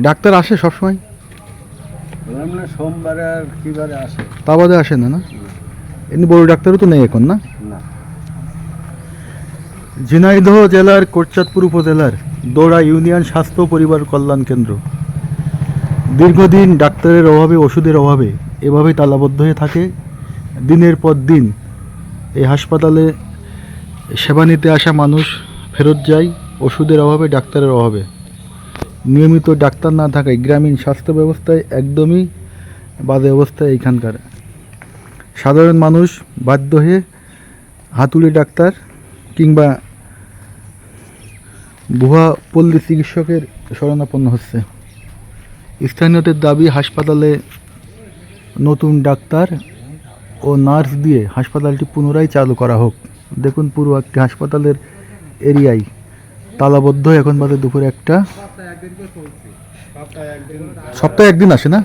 Doctor আসে সবসময়? সোমবারে আর কিবারে আসে, তা বাদে আসে না? না, এমনি বড় ডাক্তারও তো নেই এখন, না? না। ঝিনাইদহ জেলার কোটচাঁদপুর উপজেলার দোড়া ইউনিয়ন স্বাস্থ্য পরিবার কল্যাণ কেন্দ্র দীর্ঘদিন ডাক্তারের অভাবে, ওষুধের অভাবে এভাবেই তালাবদ্ধ হয়ে থাকে। দিনের পর দিন এই হাসপাতালে সেবা নিতে আসা মানুষ ফেরত যায় ওষুধের অভাবে, ডাক্তারের অভাবে। নিয়মিত ডাক্তার না থাকায় গ্রামীণ স্বাস্থ্য ব্যবস্থায় একদমই বাজে অবস্থায় এইখানকার। সাধারণ মানুষ বাধ্য হয়ে হাতুড়ি ডাক্তার কিংবা ভুয়া পল্লী চিকিৎসকের শরণাপন্ন হচ্ছে। স্থানীয়দের দাবি হাসপাতালে নতুন ডাক্তার ও নার্স দিয়ে হাসপাতালটি পুনরায় চালু করা হোক। দেখুন পুরো একটি হাসপাতালের এরিয়ায় তালাবদ্ধ। এখন বাজে দুপুরে 1টা। সপ্তাহে একদিন আসে না?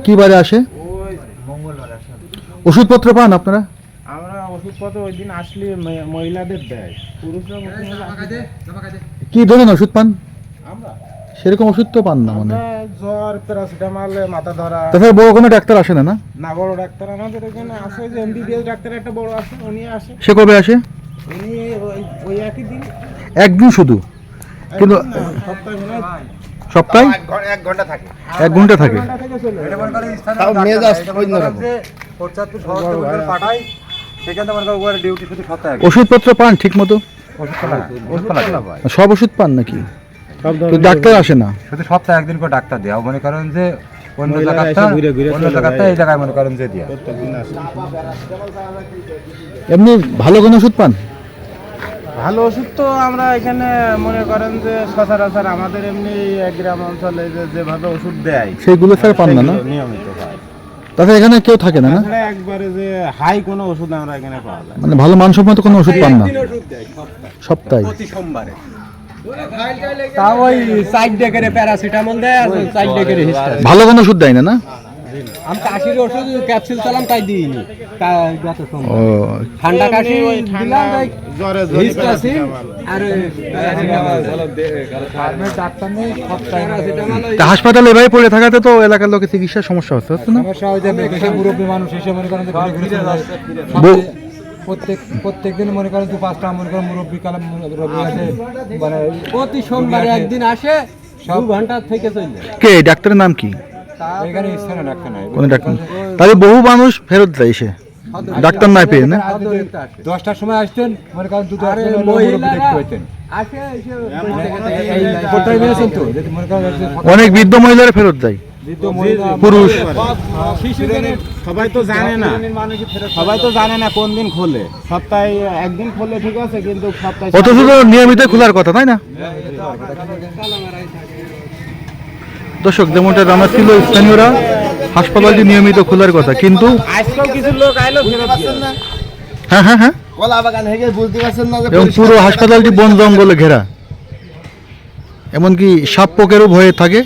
কি বারে আসে? ওষুধপত্র পান আপনারা? আমরা ওষুধপত্র ওই দিন আসলে মহিলাদের দেয়, পুরুষরা কি ধরনের ওষুধ পান? আমরা সেরকম ওষুধ তো পান না মানে। জ্বর, প্যারাসিটামল, মাথা ধরা। তাছাড়া বড় কোনো ডাক্তার আসে না? না, না, বড় ডাক্তার আমাদের এখানে আসে, যে এমবিবিএস ডাক্তার একটা বড় আসে, উনি আসে। সে কবে আসে? উনি ওই একই দিন, একদিন শুধু? কিন্তু সপ্তাহে মনে হয় সপ্তাহে 1 ঘন্টা থাকে। 1 ঘন্টা থাকে। ঘন্টা থেকে চলে যায়। তাও মেজাজ অন্যরকম। পাঠাই, সেখানে মনে করেন ডিউটি শুধু সপ্তাহে ওষুধপত্র পান ঠিক মতো? সব ওষুধ পান নাকি? তো ডাক্তার আসে না? শুধু সপ্তাহে একদিন করে ডাক্তার দেওয়া, মনে করেন যে অন্য জায়গাতে এই জায়গায় মনে করেন যে দিয়া। এমনি ভালো কোনো ওষুধ পান? ভালো ওষুধ তো আমরা এখানে মনে করেন যে সচরাচর আমাদের এমনি গ্রাম অঞ্চলে যেভাবে ওষুধ দেয় সেইগুলো স্যার পান না? না, সেগুলো নিয়মিত পাই। তাছাড়া এখানে কেউ থাকে না? না, তাছাড়া একবারে যে হাই কোনো ওষুধ আমরা এখানে পাওয়া যায় না। মানে ভালো মানসম্মত কোনো ওষুধ পান না সপ্তাহে? তাও ওই 4 ডেকের প্যারাসিটামল দেয় আর 4 ডেকের হিস্টামিন। ভালো কোনো ওষুধ দেয় না? না, আমি কাশির ওষুধ ক্যাপসুল চালাম, তাই দিইনি। গত ও ঠান্ডা কাশি দিলাম, জ্বরে হিস্টামিন আর ডাক্তার নেই, তা হাসপাতালে এভাবে পড়ে থাকাতে তো এলাকার লোকের চিকিৎসার সমস্যা হচ্ছে না? সমস্যা হয় যে মুরব্বী মানুষ এসে মনে করেন বউ- প্রত্যেক দিন মনে করেন 2-5টা মনে করেন মুরব্বী কালাম রোগী আসে, মানে প্রতি সোমবারে একদিন আসে, 2 ঘন্টা থেকে চলে যায়। কে ডাক্তারের নাম কি? এখানে স্থানীয় ডাক্তার নাই, কোন ডাক্তার? তাহলে বহু মানুষ ফেরত যায় এসে ডাক্তার না পেয়ে। না, 10টার সময় আসতেন, মনে করেন 2-3 মুরব্বী দেখতে হইতেন। অনেক বৃদ্ধ মহিলারা ফেরত যায়, পুরুষ। সবাই তো জানে না কোন দিন খোলে। সপ্তাহে একদিন খোলে, ঠিক আছে, কিন্তু সপ্তাহে অথচ তো নিয়মিত খোলার কথা, তাই না? দর্শক, যেমনটা জানা ছিল স্থানীয়রা হাসপাতালটি নিয়মিত খোলার কথা, কিন্তু আজকাল কিছু লোক আইলো ফেরত গেছে। হ্যাঁ হ্যাঁ হ্যাঁ, এবং পুরো হাসপাতালটি বন জঙ্গলে ঘেরা, এমনকি সাপ পোকেরও ভয়ে থাকে।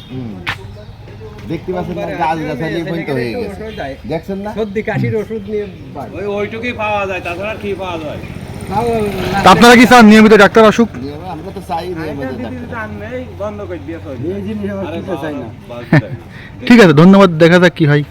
দেখতে পাচ্ছেন না, গাছ গাছালি পর্যন্ত হয়ে গেছে, দেখছেন না? সর্দি কাশির ওষুধ নিয়ে ওইটুকুই পাওয়া যায়, তাছাড়া কি পাওয়া যায়? তা আপনারা কি চান নিয়মিত ডাক্তার আসুক? আমরা তো চাই বন্ধ করে দিয়ে ঠিক আছে, ধন্যবাদ। দেখা যাক কি হয়।